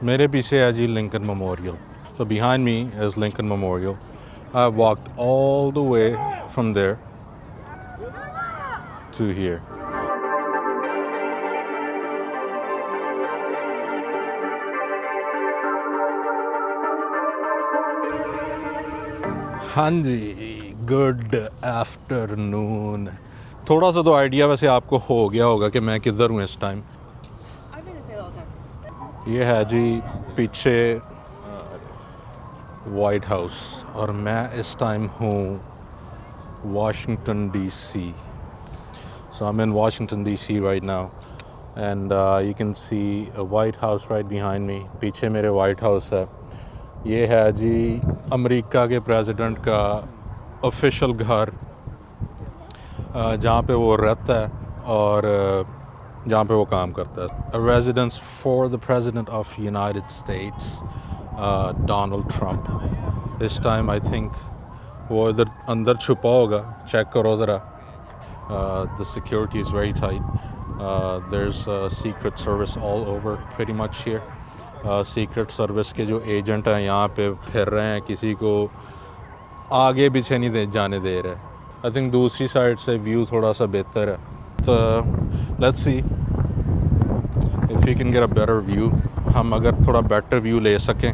मेरे पीछे है जी Lincoln Memorial. So behind me is Lincoln Memorial. I walked all the way from there to here. हाँ जी, good afternoon. थोड़ा सा तो आइडिया वैसे आपको हो गया होगा कि मैं किधर हूँ इस टाइम. ये है जी पीछे वाइट हाउस और मैं इस टाइम हूँ Washington DC. So I'm in Washington DC right now and you can see a White House right behind me. पीछे मेरे White House है. ये है जी अमेरिका के प्रेसिडेंट का ऑफिशियल घर जहाँ पे वो रहता है और जहाँ पे वो काम करता है. A residence for the President of United States, Donald Trump. इस टाइम आई थिंक वो इधर अंदर छुपा होगा. चेक करो ज़रा. The security is very tight. There's secret service all over pretty much here. Secret service के जो एजेंट हैं यहाँ पे फिर रहे हैं, किसी को आगे पीछे नहीं जाने दे रहे. आई थिंक दूसरी साइड से व्यू थोड़ा सा बेहतर है. तो let's see if you can get a better view. हम अगर थोड़ा बेटर व्यू ले सकें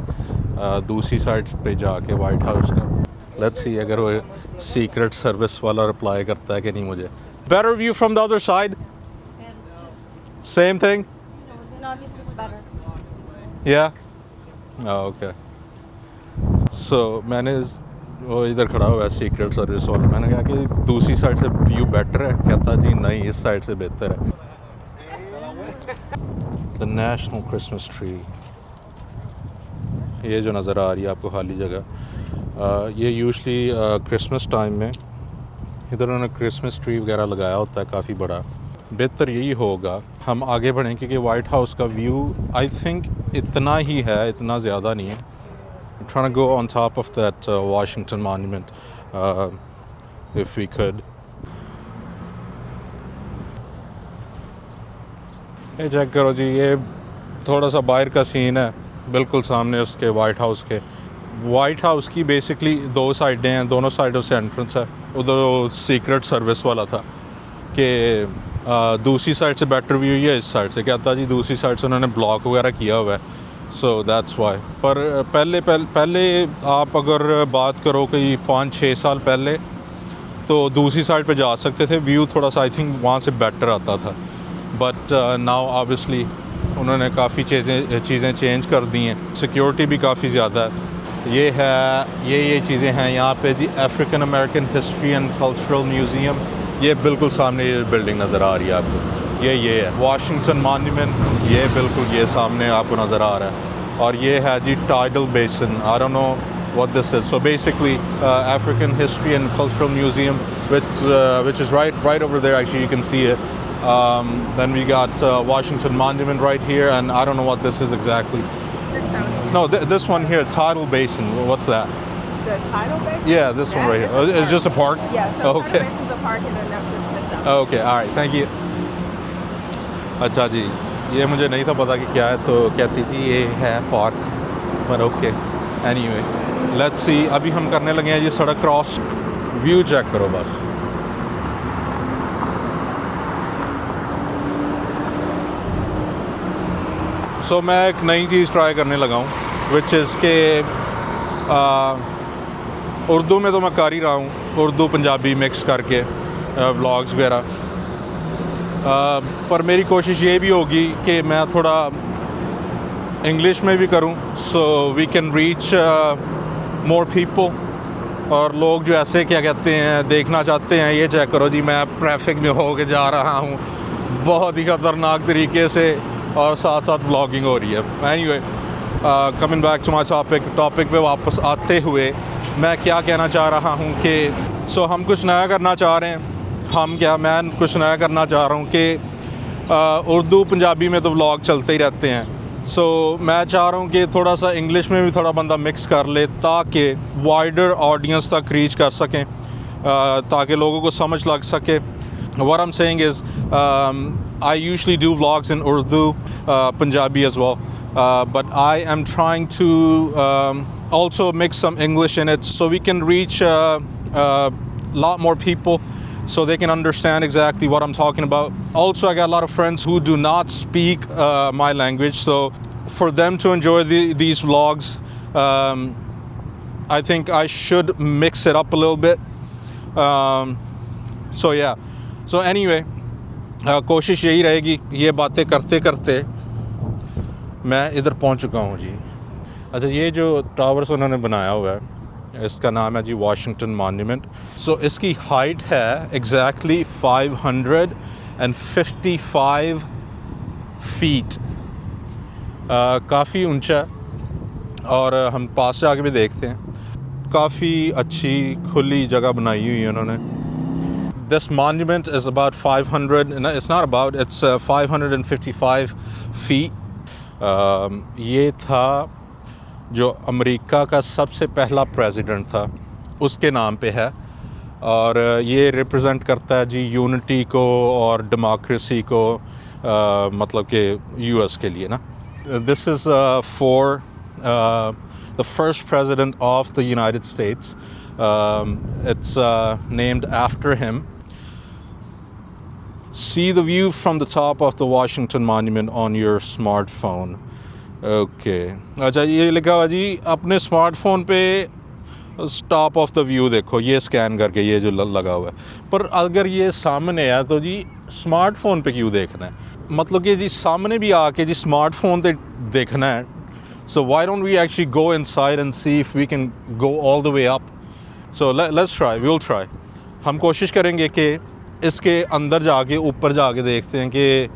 दूसरी साइड पे जाके वाइट हाउस का. लेट्स सी अगर वो सीक्रेट सर्विस वाला रिप्लाई करता है कि नहीं मुझे. Better view from the other side. Same thing. No, this is better. Yeah? Oh, okay. So मैंने वो इधर खड़ा हुआ है सीक्रेट सर्विस वाला. मैंने कहा कि दूसरी साइड से व्यू बेटर है. कहता जी नहीं, इस साइड से बेहतर है. The national Christmas tree. ये जो नज़र आ रही है आपको खाली जगह, ये यूजली क्रिसमस टाइम में इधर उन्होंने क्रिसमस ट्री वगैरह लगाया होता है काफ़ी बड़ा. बेहतर यही होगा हम आगे बढ़ें क्योंकि वाइट हाउस का व्यू आई थिंक इतना ही है, इतना ज़्यादा नहीं है. trying to go on top of that Washington monument if we could. ये चेक करो जी, ये थोड़ा सा बाहर का सीन है बिल्कुल सामने उसके वाइट हाउस के. वाइट हाउस की बेसिकली दो साइडें हैं, दोनों साइडों से एंट्रेंस है. उधर सीक्रेट सर्विस वाला था कि दूसरी साइड से बेटर व्यू है इस साइड से. कहता जी दूसरी साइड से उन्होंने ब्लॉक वगैरह किया हुआ है. So that's why. पर पहले आप अगर बात करो कि 5-6 साल पहले तो दूसरी साइड पे जा सकते थे. व्यू थोड़ा सा आई थिंक वहाँ से बेटर आता था. बट नाउ ऑब्वियसली उन्होंने काफ़ी चीज़ें चेंज कर दी हैं. सिक्योरिटी भी काफ़ी ज़्यादा है. ये है ये चीज़ें हैं यहाँ पे जी. African American History and Cultural Museum. ये बिल्कुल सामने ये बिल्डिंग नज़र आ रही है आपको. ये है वाशिंगटन मॉन्यूमेंट. ये बिल्कुल ये सामने आपको नज़र आ रहा है. और ये है जी Tidal Basin. I don't know what this is. So basically African History and Cultural Museum which is right over there. Actually you can see it. Then we got Washington Monument right here, and I don't know what this is exactly. This one. No, this one here, Tidal Basin. What's that? The tidal basin? Yeah, this one right here. It's just a park? Yeah, so Okay. tidal basin's a park and then that's the Smith Dome. Okay, all right, thank you. अच्छा जी, ये मुझे नहीं था पता कि क्या है, तो कहती जी ये है पार्क. पर ओके, एनीवे लेट्स सी. अभी हम करने लगे हैं ये सड़क क्रॉस. व्यू चेक करो बस. सो मैं एक नई चीज़ ट्राई करने लगा हूँ विच इज़ के उर्दू में तो मैं कर ही रहा हूँ, उर्दू पंजाबी मिक्स करके व्लॉग्स वगैरह. पर मेरी कोशिश ये भी होगी कि मैं थोड़ा इंग्लिश में भी करूं. So we can reach more people. और लोग जो ऐसे क्या कहते हैं देखना चाहते हैं. ये चेक करो जी, मैं ट्रैफिक में होके जा रहा हूँ बहुत ही ख़तरनाक तरीके से और साथ साथ व्लॉगिंग हो रही है. Anyway coming back to my topic पे वापस आते हुए मैं क्या कहना चाह रहा हूँ कि हम कुछ नया करना चाह रहे हैं. मैं कुछ नया करना चाह रहा हूँ कि उर्दू पंजाबी में तो व्लॉग चलते ही रहते हैं. मैं चाह रहा हूँ कि थोड़ा सा इंग्लिश में भी थोड़ा बंदा मिक्स कर ले ताकि वाइडर ऑडियंस तक रीच कर सकें, ताकि लोगों को समझ लग सके. What I'm saying is I usually do vlogs in Urdu, Punjabi as well. but I am trying to also mix some English in it so we can reach a lot more people so they can understand exactly what I'm talking about. Also, I got a lot of friends who do not speak my language, so for them to enjoy these vlogs, I think I should mix it up a little bit. So yeah, so anyway, कोशिश यही रहेगी ये बातें करते करते मैं इधर पहुंच चुका हूं जी। अच्छा, ये जो टावर्स उन्होंने बनाया हुआ है इसका नाम है जी वाशिंगटन मॉन्यूमेंट। सो इसकी हाइट है एग्जैक्टली 555 फीट, काफ़ी ऊंचा है। और हम पास से आके भी देखते हैं, काफ़ी अच्छी खुली जगह बनाई हुई है उन्होंने। This monument is about 500, it's not about, it's 555 feet. ये था जो अमेरिका का सबसे पहला प्रेसिडेंट था उसके नाम पे है, और ये रिप्रेजेंट करता है जी यूनिटी को और डेमोक्रेसी को, मतलब कि यूएस के लिए ना। This is for the first president of the United states, it's named after him. See the view from the top of the Washington Monument on your smartphone. Okay. अच्छा, ये लिखा हुआ जी अपने स्मार्टफोन पे टॉप ऑफ द व्यू देखो, ये scan करके ये जो लगा हुआ है। पर अगर ये सामने है तो जी स्मार्टफोन पे क्यों देखना है? मतलब कि जी सामने भी आके जी स्मार्टफोन पे देखना है। So why don't we actually go inside and see if we can go all the way up? So let's try. We'll try. हम कोशिश करेंगे कि इसके अंदर जाके ऊपर जाके देखते हैं कि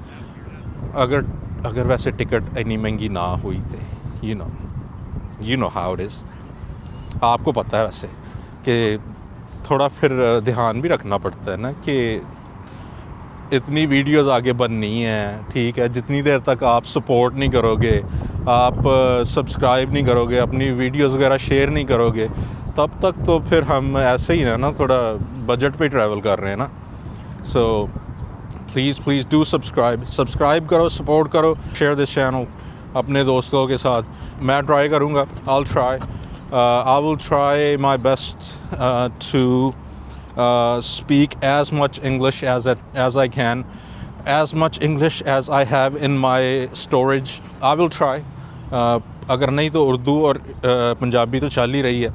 अगर वैसे टिकट इतनी महंगी ना हुई थी, you know how it is। आपको पता है वैसे कि थोड़ा फिर ध्यान भी रखना पड़ता है ना कि इतनी वीडियोस आगे बननी है, ठीक है। जितनी देर तक आप सपोर्ट नहीं करोगे, आप सब्सक्राइब नहीं करोगे, अपनी वीडियोस वगैरह शेयर नहीं करोगे, तब तक तो फिर हम ऐसे ही ना थोड़ा बजट पे ट्रैवल कर रहे हैं ना। So please do सब्सक्राइब करो, सपोर्ट करो, शेयर दिस चैनल अपने दोस्तों के साथ। मैं ट्राई करूँगा, I will try my best to speak as much English as I can, as much English as I have in my storage. I will try. अगर नहीं तो उर्दू और पंजाबी तो चल ही रही है।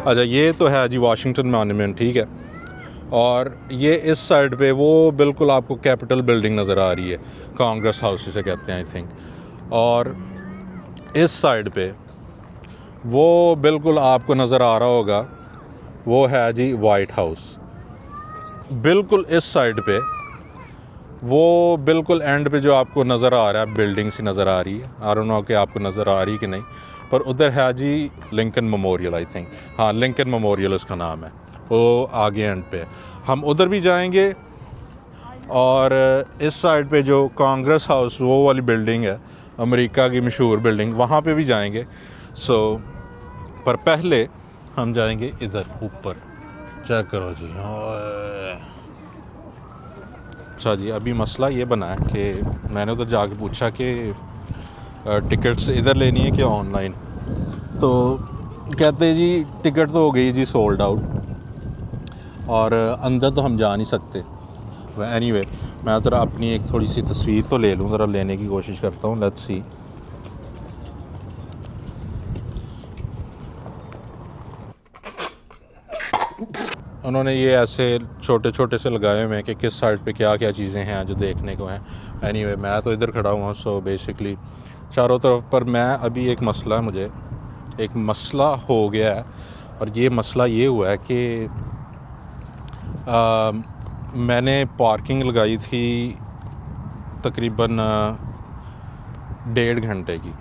अच्छा, ये तो है जी वाशिंगटन मॉन्यूमेंट, ठीक है। और ये इस साइड पे वो बिल्कुल आपको कैपिटल बिल्डिंग नज़र आ रही है, कांग्रेस हाउस जिसे कहते हैं आई थिंक। और इस साइड पे वो बिल्कुल आपको नज़र आ रहा होगा, वो है जी वाइट हाउस। बिल्कुल इस साइड पे वो बिल्कुल एंड पे जो आपको नज़र आ रहा है बिल्डिंग सी नज़र आ रही है, आई डोंट नो कि आपको नज़र आ रही कि नहीं, पर उधर है जी लिंकन मेमोरियल आई थिंक, हाँ लिंकन मेमोरियल उसका नाम है, वो आगे एंड पे। हम उधर भी जाएंगे और इस साइड पे जो कांग्रेस हाउस वो वाली बिल्डिंग है, अमेरिका की मशहूर बिल्डिंग, वहाँ पे भी जाएंगे। सो पर पहले हम जाएंगे इधर ऊपर, चेक करो जी। अच्छा जी, अभी मसला ये बना है कि मैंने उधर जाके पूछा कि टिकट्स इधर लेनी है कि ऑनलाइन, तो कहते जी टिकट तो हो गई जी सोल्ड आउट और अंदर तो हम जा नहीं सकते। एनीवे, मैं ज़रा अपनी एक थोड़ी सी तस्वीर तो ले लूँ, ज़रा लेने की कोशिश करता हूँ, लेट्स सी। उन्होंने ये ऐसे छोटे छोटे से लगाए हुए हैं कि किस साइड पे क्या क्या चीज़ें हैं जो देखने को हैं। एनीवे, मैं तो इधर खड़ा हुआ हूँ, सो बेसिकली चारों तरफ पर मैं अभी एक मसला है, मुझे एक मसला हो गया है। और ये मसला ये हुआ है कि मैंने पार्किंग लगाई थी तकरीबन 1.5 घंटे की।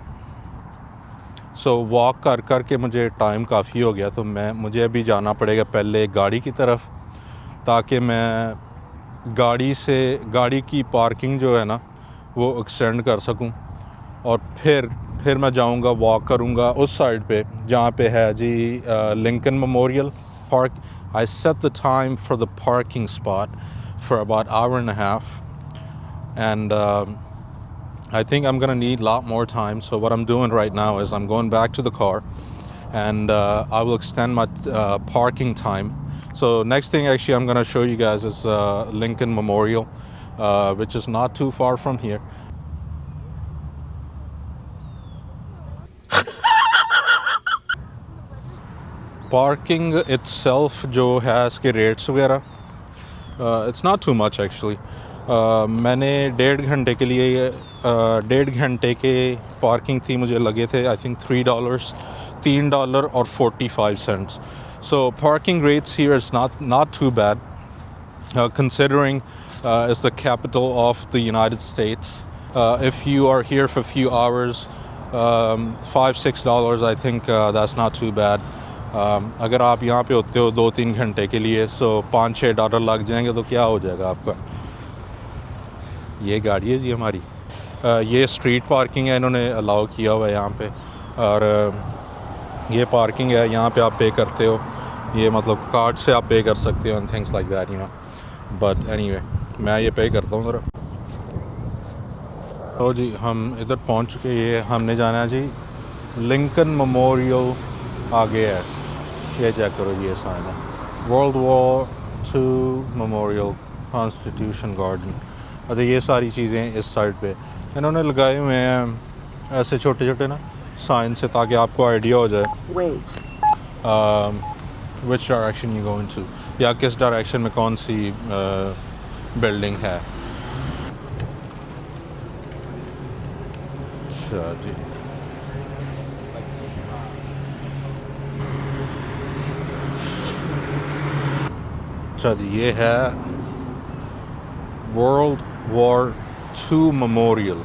सो वॉक कर कर के मुझे टाइम काफ़ी हो गया, तो मुझे अभी जाना पड़ेगा पहले गाड़ी की तरफ, ताकि मैं गाड़ी की पार्किंग जो है ना वो एक्सटेंड कर सकूं, और फिर फिर मैं जाऊंगा वॉक करूंगा उस साइड पे जहाँ पे है जी Lincoln Memorial Park. I set the time for the parking spot for about hour and a half, and I think I'm gonna need a lot more time. So what I'm doing right now is I'm going back to the car, and I will extend my parking time. So next thing actually I'm gonna show you guys is Lincoln Memorial, which is not too far from here. Parking itself जो है इसके rates वगैरह, it's not too much actually. मैंने 1.5 घंटे के लिए 1.5 घंटे के पार्किंग थी, मुझे लगे थे आई थिंक $3 और 45 cents. So parking rates here is not too bad, considering it's the capital of the United States. If you are here for a few hours, $5-6 I think that's not too bad. अगर आप यहाँ पे होते हो 2-3 घंटे के लिए, सो $5-6 लग जाएंगे तो क्या हो जाएगा आपका. ये गाड़ी है जी हमारी. ये स्ट्रीट पार्किंग है, इन्होंने अलाउ किया हुआ है यहाँ पे, और ये पार्किंग है, यहाँ पे आप पे करते हो. ये मतलब कार्ड से आप पे कर सकते हो and things like that, you know. But anyway मैं ये पे करता हूँ ज़रा. तो जी हम इधर पहुँच चुके. ये हमने जाना है जी लिंकन मेमोरियल आगे है. ये चेक करो जी, ये साइन है World War II memorial constitution garden. अच्छा ये सारी चीज़ें इस साइड पे इन्होंने लगाए हुए हैं ऐसे छोटे छोटे ना साइन से, ताकि आपको आइडिया हो जाए which direction you going to, या किस डायरेक्शन में कौन सी बिल्डिंग है. अच्छा जी. अच्छा जी, ये है World War II Memorial.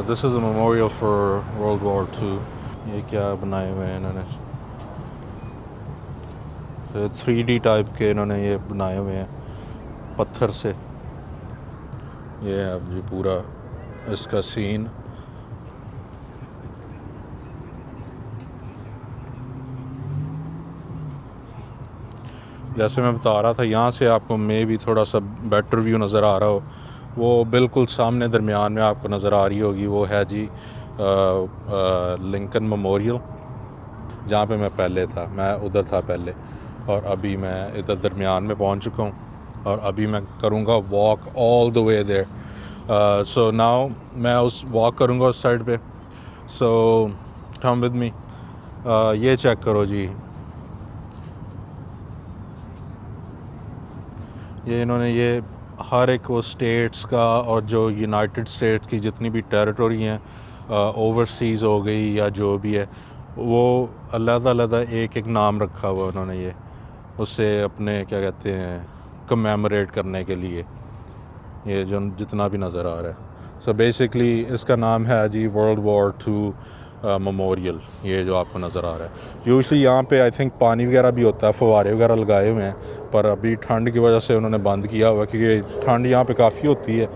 This is a memorial for World War II. ये क्या बनाए हुए हैं इन्होंने, 3D टाइप के इन्होंने ये बनाए हुए हैं पत्थर से. ये है अब ये पूरा इसका सीन. जैसे मैं बता रहा था, यहाँ से आपको मे भी थोड़ा सा बेटर व्यू नज़र आ रहा हो. वो बिल्कुल सामने दरमियान में आपको नज़र आ रही होगी, वो है जी लिंकन मेमोरियल, जहाँ पे मैं पहले था. मैं उधर था पहले, और अभी मैं इधर दरमियान में पहुँच चुका हूँ, और अभी मैं करूँगा walk all the way there. So now मैं उस वॉक करूँगा उस साइड पे. So come with me. ये चेक करो जी, ये इन्होंने ये हर एक वो स्टेट्स का, और जो यूनाइटेड स्टेट्स की जितनी भी टेरिटरी हैं, ओवरसीज़ हो गई या जो भी है, वो अलग-अलग एक एक नाम रखा हुआ उन्होंने, ये उससे अपने क्या कहते हैं कमेमोरेट करने के लिए, ये जो जितना भी नज़र आ रहा है. सो बेसिकली इसका नाम है जी वर्ल्ड वॉर II मेमोरियल, ये जो आपको नज़र आ रहा है. यूजुअली यहाँ पे आई थिंक पानी वगैरह भी होता है, फव्वारे वगैरह लगाए हुए हैं, पर अभी ठंड की वजह से उन्होंने बंद किया हुआ, क्योंकि ठंड यहाँ पे काफ़ी होती है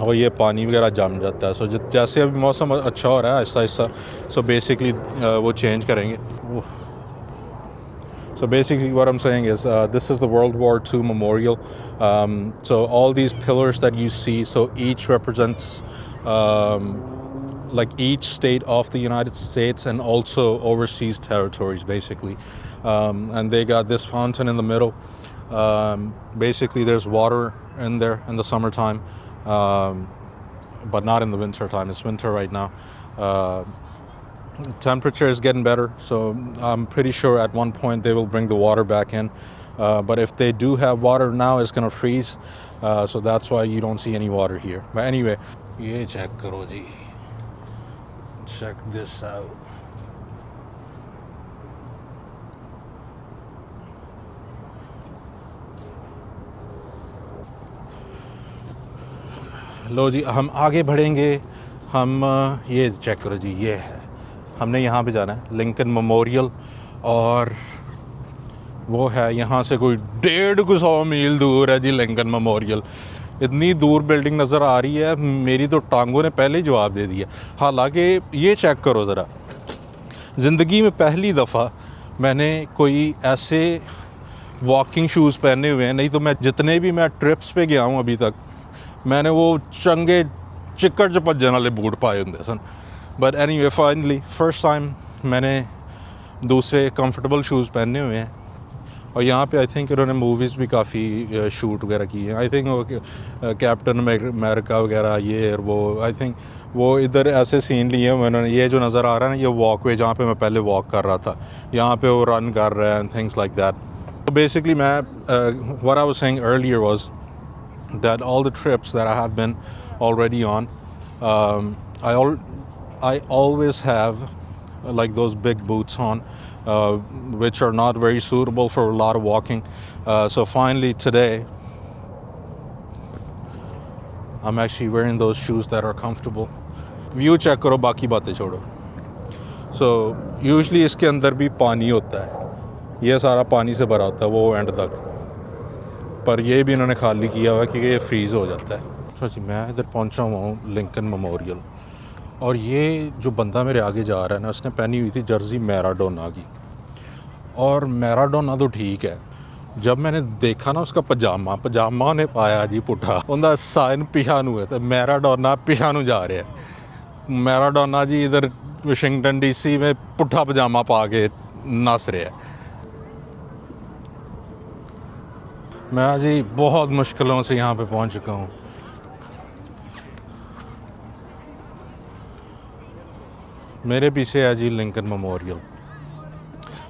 और ये पानी वगैरह जम जाता है. सो जैसे अभी मौसम अच्छा हो रहा है आहिस्ता आहिस्ता, सो बेसिकली वो चेंज करेंगे. So basically what I'm saying is this is the World War II Memorial. So all these pillars that you see, so each represents like each state of the United States and also overseas territories basically. And they got this fountain in the middle. Basically there's water in there in the summertime, but not in the winter time. It's winter right now. Temperature is getting better, so I'm pretty sure at one point they will bring the water back in, but if they do have water now, it's gonna freeze, so that's why you don't see any water here. But anyway, ye check karo ji, check this out. लो जी हम आगे बढ़ेंगे. हम ये check करो जी, ये है, हमने यहाँ पे जाना है लिंकन मेमोरियल, और वो है यहाँ से कोई 150 मील दूर है जी लिंकन मेमोरियल. इतनी दूर बिल्डिंग नज़र आ रही है, मेरी तो टांगों ने पहले ही जवाब दे दिया। हालांकि ये चेक करो ज़रा, ज़िंदगी में पहली दफ़ा मैंने कोई ऐसे वॉकिंग शूज़ पहने हुए हैं, नहीं तो मैं जितने भी मैं ट्रिप्स पे गया हूँ अभी तक, मैंने वो चंगे चिक्कड़ च भज्जन वाले बूट पाए होंगे सन। But anyway finally first time मैंने दूसरे कंफर्टेबल शूज़ पहने हुए हैं। और यहाँ पे आई थिंक इन्होंने मूवीज़ भी काफ़ी शूट वगैरह की हैं। आई थिंक वो कैप्टन अमेरिका वगैरह ये और वो, आई थिंक वो इधर ऐसे सीन लिए हुए उन्होंने। ये जो नज़र आ रहा है ना, ये वॉकवे जहाँ पे मैं पहले वॉक कर रहा था, यहाँ पे वो रन कर रहा है एंड थिंग्स लाइक दैट। तो बेसिकली मैं what I was saying earlier was that all the trips that I have been already on, I always have like those big boots on, which are not very suitable for a lot of walking. So finally today I'm actually wearing those shoes that are comfortable. View check करो, बाकी बातें छोड़ो। So usually इसके अंदर भी पानी होता है, ये सारा पानी से भरा होता है वो एंड तक, पर ये भी इन्होंने खाली किया हुआ है क्योंकि ये फ्रीज़ हो जाता है। जी मैं इधर पहुंचा हुआ हूँ लिंकन मेमोरियल, और ये जो बंदा मेरे आगे जा रहा है ना, उसने पहनी हुई थी जर्सी मैराडोना की। और मैराडोना तो ठीक है, जब मैंने देखा ना उसका पजामा ने पाया जी पुट्ठा, उनका साइन पिछा नू है, तो मैराडोना पिछा नू जा रहा है। मैराडोना जी इधर वाशिंगटन DC में पुट्ठा पजामा पा के नस रहा है। मैं जी बहुत मुश्किलों से यहाँ पे पहुँच चुका हूँ। मेरे पीछे है जी Lincoln Memorial.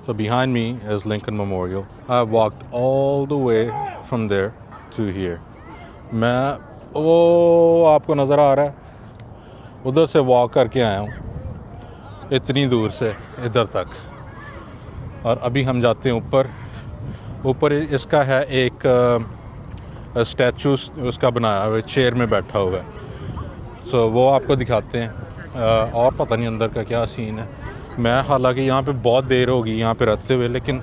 So behind me is Lincoln Memorial. I walked all the way from there to here. मैं वो आपको नज़र आ रहा है, उधर से वॉक करके आया हूँ इतनी दूर से इधर तक, और अभी हम जाते हैं ऊपर इसका है एक स्टैचू उसका बनाया हुआ है, चेयर में बैठा हुआ है। सो वो आपको दिखाते हैं। और पता नहीं अंदर का क्या सीन है। मैं हालांकि यहाँ पे बहुत देर होगी यहाँ पे रहते हुए, लेकिन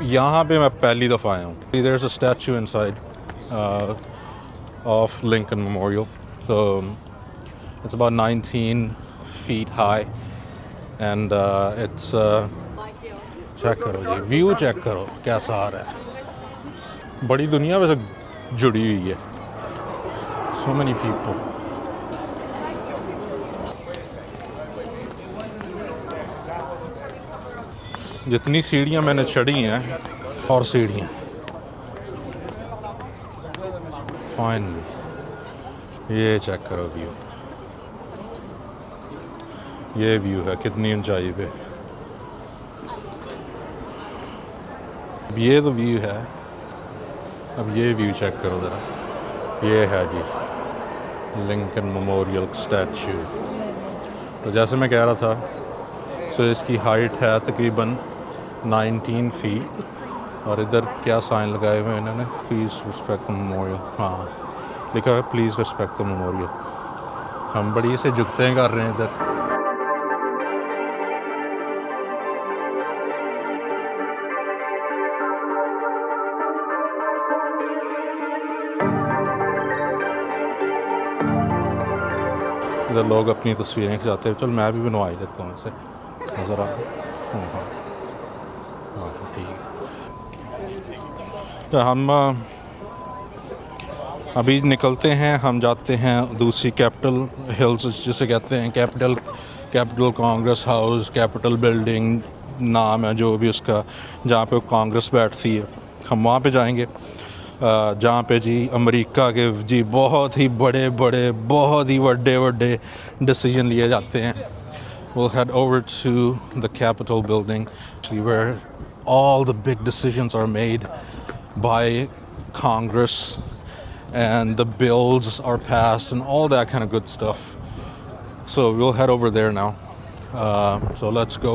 यहाँ पे मैं पहली दफ़ा आया हूँ। There is a statue inside of Lincoln Memorial. So it's about 19 feet high and it's check करो जी, व्यू चेक करो कैसा आ रहा है। बड़ी दुनिया वैसे जुड़ी हुई है, so many people। जितनी सीढ़ियाँ मैंने चढ़ी हैं और सीढ़ियाँ, फाइनली ये चेक करो व्यू, ये व्यू है कितनी ऊंचाई पे। अब ये तो व्यू है, अब ये व्यू चेक करो ज़रा, ये है जी लिंकन मेमोरियल स्टैचू। तो जैसे मैं कह रहा था, सो इसकी हाइट है तकरीबन 19 feet, और इधर क्या साइन लगाए हुए हैं इन्होंने, प्लीज़ रिस्पेक्ट द मेमोरियल। हाँ लिखा है प्लीज़ रिस्पेक्ट द मेमोरियल। हम बड़ी से जुगतें कर रहे हैं इधर। इधर लोग अपनी तस्वीरें खिंचाते हैं। चल मैं भी बनवा ही लेता हूँ इसे, नज़र आ हाँ ठीक है। तो हम अभी निकलते हैं, हम जाते हैं दूसरी कैपिटल हिल्स जिसे कहते हैं, capital Congress house, capital building नाम है जो भी उसका, जहाँ पे कांग्रेस बैठती है। हम वहाँ पे जाएंगे जहाँ पे जी अमेरिका के जी बहुत ही बड़े बहुत ही बड़े डिसीजन लिए जाते हैं। We'll head over to the Capitol building, where all the big decisions are made by Congress and the bills are passed and all that kind of good stuff. So we'll head over there now. So let's go.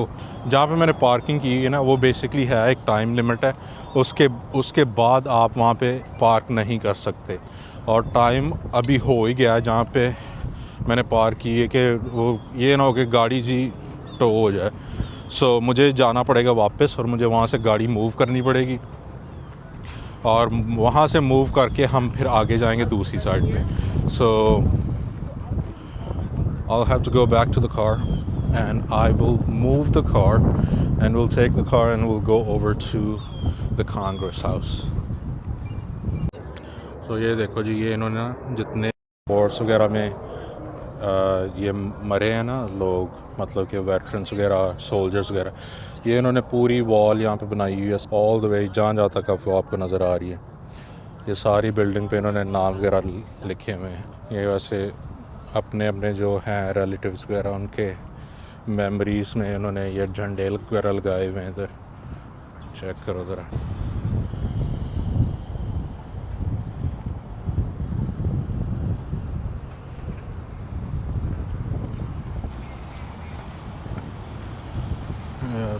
जहाँ पे मैंने parking की है ना, वो basically है एक time limit है, उसके बाद आप वहाँ पे पार्क नहीं कर सकते। और टाइम अभी हो ही गया है जहाँ पे मैंने पार्क की है कि वो ये ना हो कि गाड़ी जी टो हो जाए। सो मुझे जाना पड़ेगा वापस और मुझे वहाँ से गाड़ी मूव करनी पड़ेगी। और वहाँ से मूव करके हम फिर आगे जाएंगे दूसरी साइड पे. सो I'll have to go back to the car and I will move the car and we'll take the car and we'll go over to the Congress House. So ये देखो जी, ये इन्होंने ना जितने वॉर्स वगैरह में ये मरे हैं ना लोग, मतलब कि वेटरन्स वगैरह, सोल्जर्स वगैरह, ये इन्होंने पूरी वॉल यहाँ पे बनाई हुई है ऑल द वे जहाँ जहाँ तक वो आपको नज़र आ रही है. ये सारी बिल्डिंग पे इन्होंने नाम वगैरह लिखे हुए हैं. ये वैसे अपने अपने जो हैं रिलेटिव्स वगैरह उनके मेमोरीज़ में इन्होंने ये झंडे वगैरह लगाए हुए हैं. इधर चेक करो ज़रा.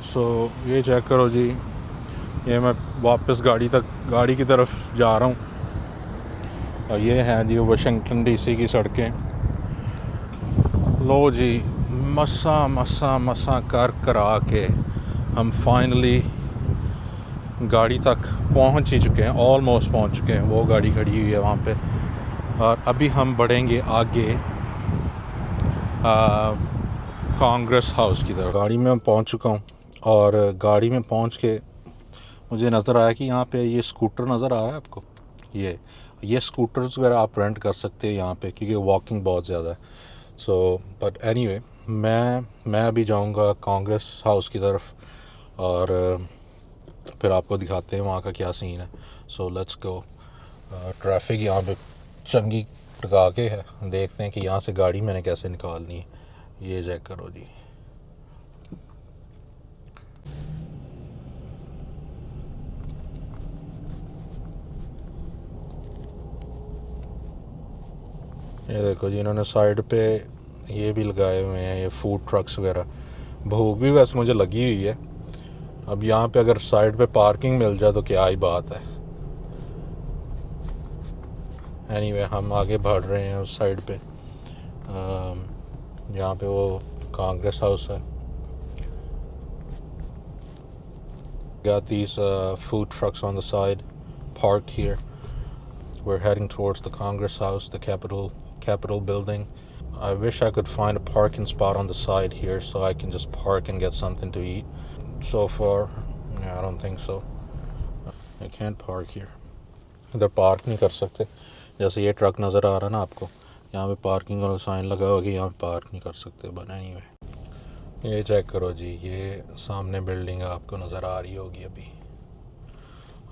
सो ये चेक करो जी, ये मैं वापस गाड़ी की तरफ जा रहा हूँ और ये हैं जी वाशिंगटन डीसी की सड़कें. लो जी, मसा करा के हम फाइनली गाड़ी तक पहुँच ही चुके हैं, ऑलमोस्ट पहुँच चुके हैं. वो गाड़ी खड़ी हुई है वहाँ पे और अभी हम बढ़ेंगे आगे कांग्रेस हाउस की तरफ. गाड़ी में मैं पहुँच चुका हूँ और गाड़ी में पहुँच के मुझे नज़र आया कि यहाँ पे ये स्कूटर नज़र आ रहा है आपको. ये स्कूटर्स वगैरह आप रेंट कर सकते हैं यहाँ पे क्योंकि वॉकिंग बहुत ज़्यादा है. सो बट एनीवे, मैं अभी जाऊँगा कांग्रेस हाउस की तरफ और फिर आपको दिखाते हैं वहाँ का क्या सीन है. So let's go. ट्रैफिक यहाँ पे चंगी टका के है. देखते हैं कि यहाँ से गाड़ी मैंने कैसे निकालनी है. ये चेक करो जी. ये देखो जी, इन्होंने साइड पे ये भी लगाए हुए हैं, ये फूड ट्रक्स वगैरह. भूख भी वैसे मुझे लगी हुई है. अब यहाँ पे अगर साइड पे पार्किंग मिल जाए तो क्या ही बात है. एनीवे, हम आगे बढ़ रहे हैं उस साइड पे जहाँ पे वो कांग्रेस हाउस है. Got these food trucks on the side parked here. We're heading towards the Congress House, the Capitol building. I wish I could find a parking spot on the side here so I can just park and get something to eat. So far, I don't think so. I can't park here. इधर park नहीं कर सकते. जैसे ये truck नज़र आ रहा है ना आपको, यहाँ पे पार्किंग का साइन लगा हुआ कि यहाँ पे पार्क नहीं कर सकते. बट एनीवे, ये चेक करो जी, ये सामने बिल्डिंग आपको नज़र आ रही होगी. अभी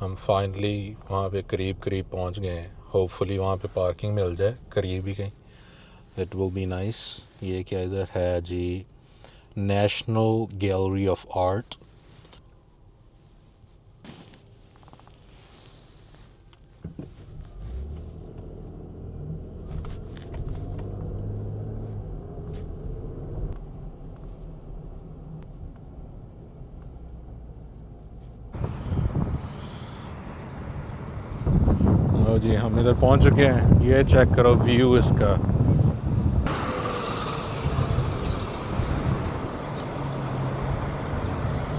हम फाइनली वहाँ पे करीब पहुँच गए हैं. होपफुली वहाँ पे पार्किंग मिल जाए करीब ही कहीं. It will be nice. ये क्या इधर है जी, नेशनल गैलरी ऑफ आर्ट. जी, हम इधर पहुंच चुके हैं. ये चेक करो व्यू इसका.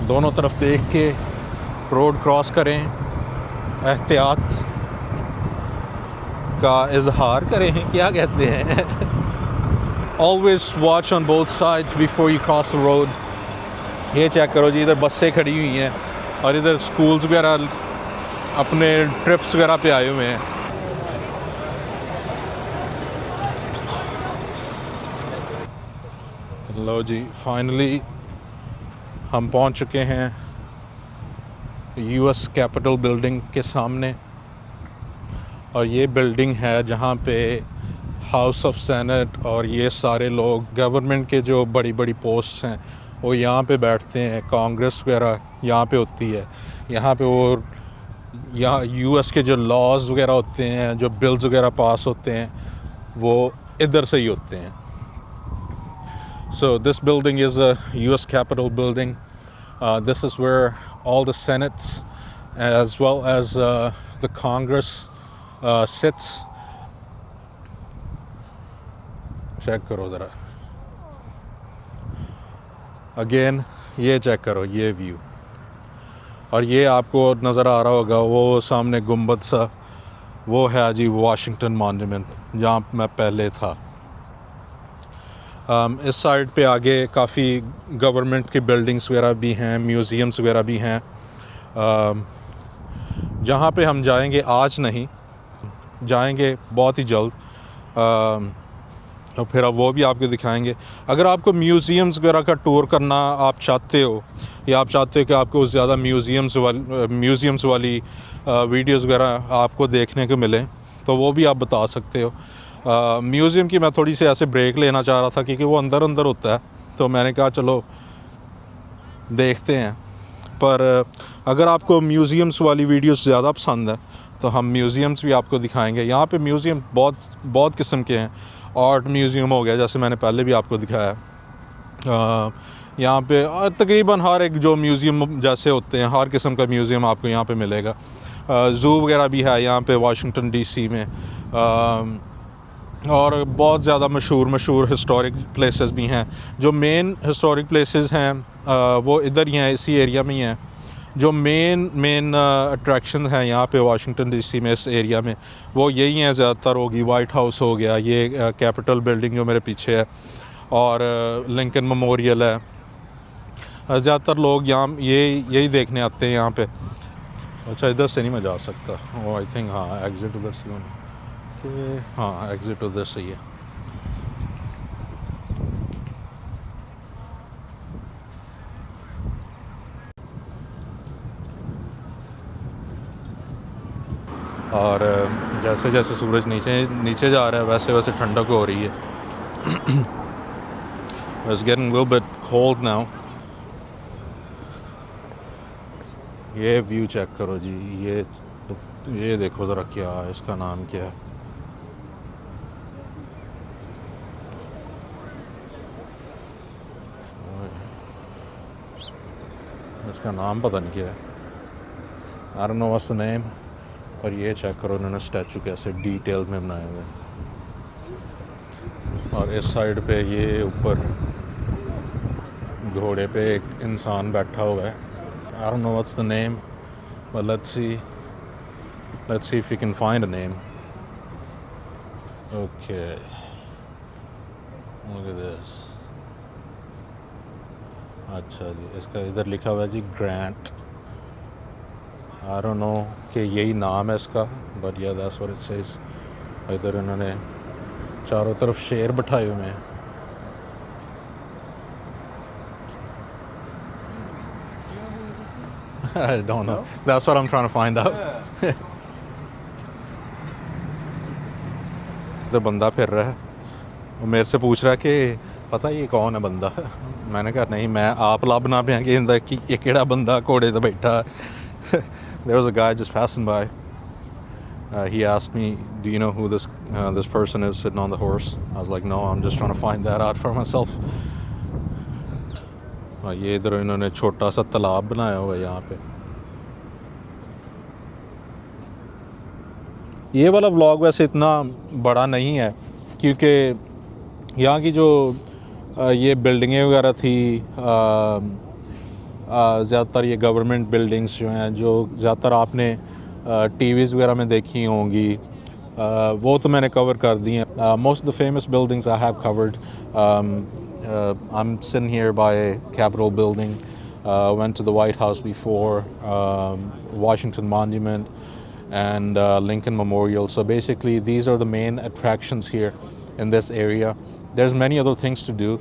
दोनों तरफ देख के रोड क्रॉस करें, एहतियात का इजहार करें, क्या कहते हैं. Always watch on both sides before you cross the road. ये चेक करो जी, इधर बसें खड़ी हुई हैं और इधर स्कूल्स वगैरह अपने ट्रिप्स वगैरह पे आए हुए हैं. लो जी, फाइनली हम पहुंच चुके हैं यूएस कैपिटल बिल्डिंग के सामने. और ये बिल्डिंग है जहाँ पे हाउस ऑफ सेनेट और ये सारे लोग गवर्नमेंट के जो बड़ी बड़ी पोस्ट हैं वो यहाँ पे बैठते हैं. कांग्रेस वगैरह यहाँ पे होती है. यहाँ पे वो यहाँ यूएस के जो लॉज वगैरह होते हैं, जो बिल्स वगैरह पास होते हैं, वो इधर से ही होते हैं. So this building is a U.S. Capitol building. This is where all the Senates as well as the Congress sits. Check करो ज़रा. Again, ये check करो, ये view. और ये आपको नज़र आ रहा होगा वो सामने गुंबद सा, वो है जी वाशिंगटन मॉन्यूमेंट जहाँ मैं पहले था। इस साइड पे आगे काफ़ी गवर्नमेंट की बिल्डिंग्स वगैरह भी हैं, म्यूज़ियम्स वगैरह भी हैं, जहाँ पे हम जाएंगे आज नहीं, जाएंगे बहुत ही जल्द, और फिर अब वो भी आपको दिखाएंगे। अगर आपको म्यूज़ियम्स वगैरह का टूर करना आप चाहते हो, या आप चाहते हो कि आपको ज़्यादा म्यूज़ियम्स वाली वीडियोस वगैरह आपको देखने को मिले, तो वो भी आप बता सकते हो। म्यूज़ियम की मैं थोड़ी सी ऐसे ब्रेक लेना चाह रहा था क्योंकि वो अंदर अंदर होता है, तो मैंने कहा चलो देखते हैं। पर अगर आपको म्यूज़ियम्स वाली वीडियोस ज़्यादा पसंद है तो हम म्यूज़ियम्स भी आपको दिखाएंगे। यहाँ पे म्यूज़ियम बहुत किस्म के हैं। आर्ट म्यूज़ियम हो गया, जैसे मैंने पहले भी आपको दिखाया। यहाँ पे तकरीबन हर एक जो म्यूज़ियम जैसे होते हैं, हर किस्म का म्यूज़ियम आपको यहाँ पे मिलेगा। ज़ू वगैरह भी है यहाँ पे वाशिंगटन डीसी में, और बहुत ज़्यादा मशहूर हिस्टोरिक प्लेसेस भी हैं। जो मेन हिस्टोरिक प्लेसेस हैं वो इधर ही हैं, इसी एरिया में ही हैं। जो मेन अट्रैक्शन हैं यहाँ पे वाशिंगटन डीसी में, इस एरिया में, वो यही हैं ज़्यादातर। होगी वाइट हाउस हो गया, ये कैपिटल बिल्डिंग जो मेरे पीछे है, और लिंकन मेमोरियल है। ज़्यादातर लोग यहाँ यही देखने आते हैं यहाँ पे। अच्छा, इधर से नहीं मैं जा सकता, वो आई थिंक हाँ एग्ज़िट उधर से होना, हाँ एग्ज़िट उधर से ही है। और जैसे जैसे सूरज नीचे जा रहा है वैसे वैसे ठंडक हो रही है। It's getting a little bit cold now. ये व्यू चेक करो जी, ये देखो ज़रा, क्या है इसका नाम, क्या है? इसका नाम पता नहीं क्या है, I don't know what's the name। पर ये चेक करो उन्होंने स्टैचू कैसे डिटेल में बनाए हुए हैं। और इस साइड पे ये ऊपर घोड़े पे एक इंसान बैठा हुआ है। I don't know what's the name, but let's see if we can find a name. Okay, look at this. अच्छा जी, इसका इधर लिखा हुआ है जी ग्रांट। I don't know कि यही नाम है इसका, but yeah that's what it says। इधर इन्होंने चारों तरफ शेर बिठाए हुए हैं। I don't know. That's what I'm trying to find out. इधर बंदा फिर रहा है, वो मेरे से पूछ रहा है कि पता ये कौन है बंदा। मैंने कहा नहीं, मैं आप लबना पे कि इंदा कि ये केड़ा बंदा घोड़े ते बैठा। There was a guy just passing by. He asked me, do you know who this person is sitting on the horse? I was like, no, I'm just trying to find that out for myself. ये इधर इन्होंने छोटा सा तालाब बनाया हुआ है यहाँ पे। ये वाला व्लॉग वैसे इतना बड़ा नहीं है क्योंकि यहाँ की जो ये बिल्डिंगें वगैरह थी, ज़्यादातर ये गवर्नमेंट बिल्डिंग्स जो हैं, जो ज़्यादातर आपने टीवीज़ वगैरह में देखी होंगी, वो तो मैंने कवर कर दी हैं। Most of the famous buildings I have covered. I'm sitting here by Capitol building, went to the White House before, Washington Monument, and Lincoln Memorial. So basically these are the main attractions here in this area. There's many other things to do.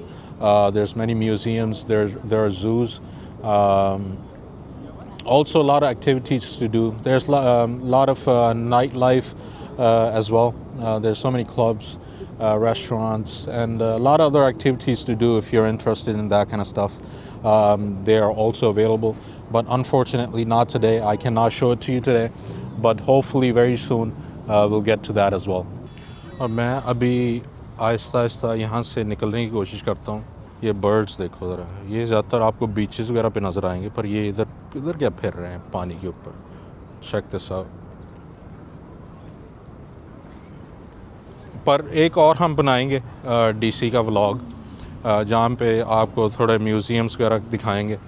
There's many museums, there are zoos, also a lot of activities to do. There's a lot of nightlife as well. There's so many clubs, restaurants, and a lot of other activities to do if you're interested in that kind of stuff. They are also available, but unfortunately not today. I cannot show it to you today, but hopefully very soon we'll get to that as well. और मैं अभी आहिस्ता आहिस्ता यहाँ से निकलने की कोशिश करता हूँ। ये बर्ड्स देखो ज़रा, ये ज़्यादातर आपको बीचेस वगैरह पे नज़र आएंगे, पर ये इधर क्या फिर रहे हैं पानी के ऊपर। Check this out. पर एक और हम बनाएंगे डीसी का व्लॉग, जहाँ पे आपको थोड़े म्यूज़ियम्स वगैरह दिखाएंगे।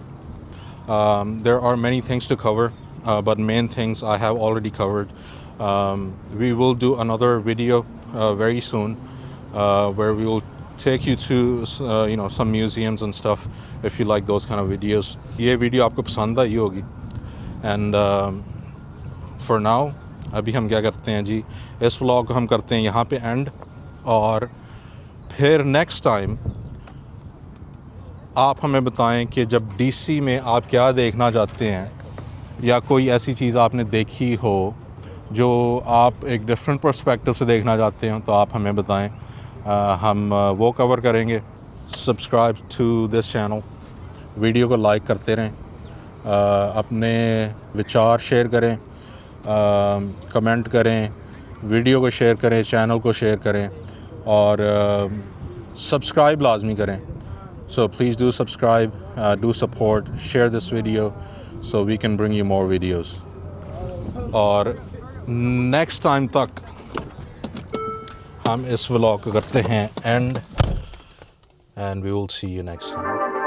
There are many things to cover, but main things I have already covered. We will do another video very soon where we will take you to some museums and stuff if you like those kind of videos. ये video आपको पसंद आई होगी. And for now अभी हम क्या करते हैं जी, इस व्लॉग को हम करते हैं यहाँ पे एंड, और फिर नेक्स्ट टाइम आप हमें बताएं कि जब डीसी में आप क्या देखना चाहते हैं, या कोई ऐसी चीज़ आपने देखी हो जो आप एक डिफरेंट पर्सपेक्टिव से देखना चाहते हो, तो आप हमें बताएं. हम वो कवर करेंगे. Subscribe to this channel, video को लाइक करते रहें, अपने विचार शेयर करें, कमेंट करें, वीडियो को शेयर करें, चैनल को शेयर करें, और सब्सक्राइब लाजमी करें. So please do subscribe, do support, share this video so we can bring you more videos. और next time तक हम इस व्लॉग को करते हैं and we will see you next time.